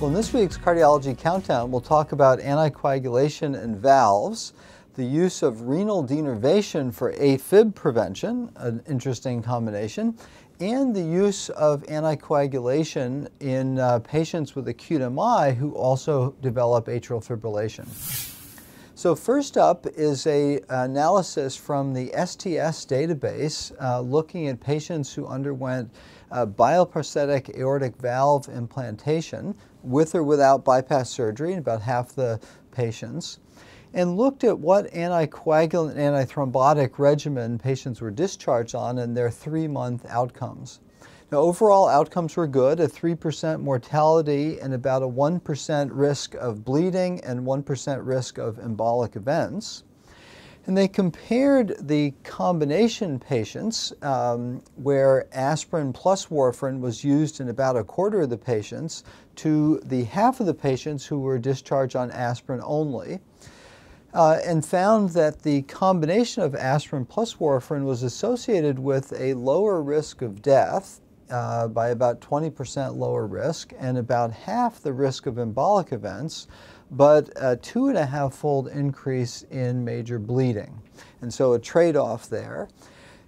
Well, in this week's Cardiology Countdown, we'll talk about anticoagulation and valves, the use of renal denervation for Afib prevention, an interesting combination, and the use of anticoagulation in patients with acute MI who also develop atrial fibrillation. So first up is an analysis from the STS database looking at patients who underwent bioprosthetic aortic valve implantation with or without bypass surgery in about half the patients, and looked at what anticoagulant and antithrombotic regimen patients were discharged on and their 3-month outcomes. Now, overall outcomes were good, a 3% mortality and about a 1% risk of bleeding and 1% risk of embolic events. And they compared the combination patients where aspirin plus warfarin was used in about a quarter of the patients to the half of the patients who were discharged on aspirin only. And found that the combination of aspirin plus warfarin was associated with a lower risk of death by about 20% lower risk and about half the risk of embolic events, but a 2.5-fold increase in major bleeding. And so a trade-off there.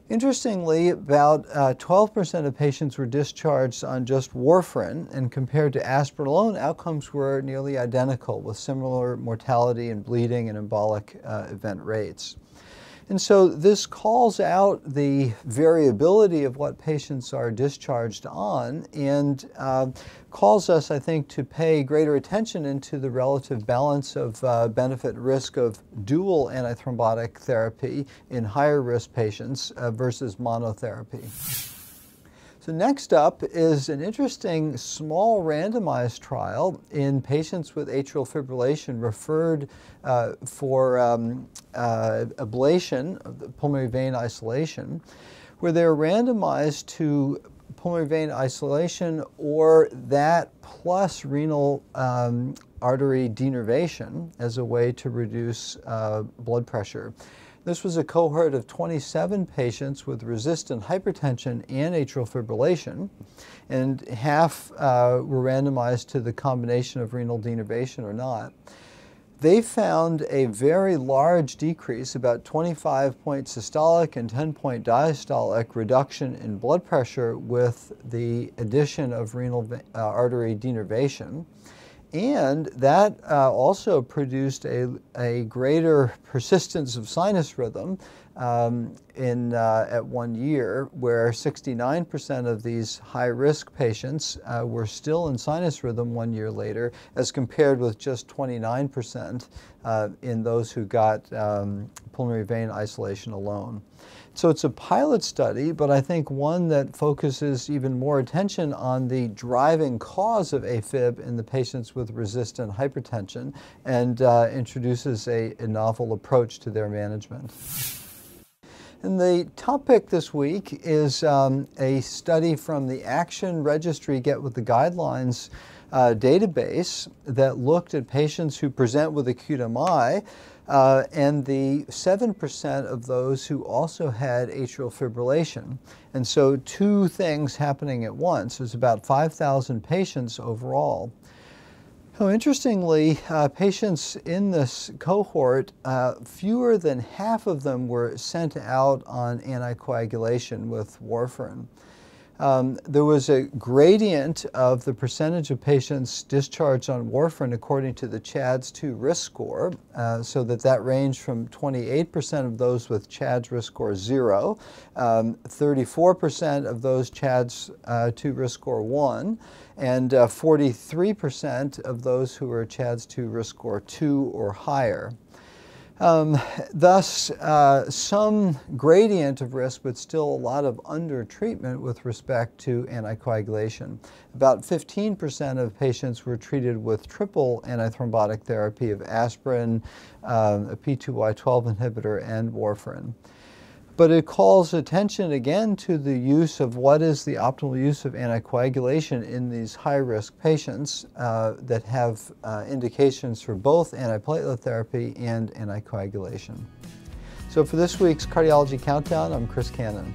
Interestingly, about 12% of patients were discharged on just warfarin, and compared to aspirin alone, outcomes were nearly identical with similar mortality and bleeding and embolic event rates. And so this calls out the variability of what patients are discharged on and calls us, I think, to pay greater attention into the relative balance of benefit risk of dual antithrombotic therapy in higher risk patients versus monotherapy. So next up is an interesting small randomized trial in patients with atrial fibrillation referred for ablation, pulmonary vein isolation, where they're randomized to pulmonary vein isolation or that plus renal artery denervation as a way to reduce blood pressure. This was a cohort of 27 patients with resistant hypertension and atrial fibrillation, and half were randomized to the combination of renal denervation or not. They found a very large decrease, about 25-point systolic and 10-point diastolic reduction in blood pressure with the addition of renal artery denervation. And that also produced a greater persistence of sinus rhythm at 1 year, where 69% of these high-risk patients were still in sinus rhythm 1 year later, as compared with just 29% in those who got pulmonary vein isolation alone. So it's a pilot study, but I think one that focuses even more attention on the driving cause of AFib in the patients with resistant hypertension and introduces a novel approach to their management. And the top pick this week is a study from the Action Registry Get With The Guidelines database that looked at patients who present with acute MI and the 7% of those who also had atrial fibrillation. And so two things happening at once. There's about 5,000 patients overall. So interestingly, patients in this cohort, fewer than half of them were sent out on anticoagulation with warfarin. There was a gradient of the percentage of patients discharged on warfarin according to the CHADS-2 risk score, so that ranged from 28% of those with CHADS risk score 0, 34% of those CHADS-2 risk score 1, and 43% of those who were CHADS-2 risk score 2 or higher. Thus, some gradient of risk, but still a lot of under-treatment with respect to anticoagulation. About 15% of patients were treated with triple antithrombotic therapy of aspirin, a P2Y12 inhibitor, and warfarin. But it calls attention again to the use of what is the optimal use of anticoagulation in these high-risk patients that have indications for both antiplatelet therapy and anticoagulation. So for this week's Cardiology Countdown, I'm Chris Cannon.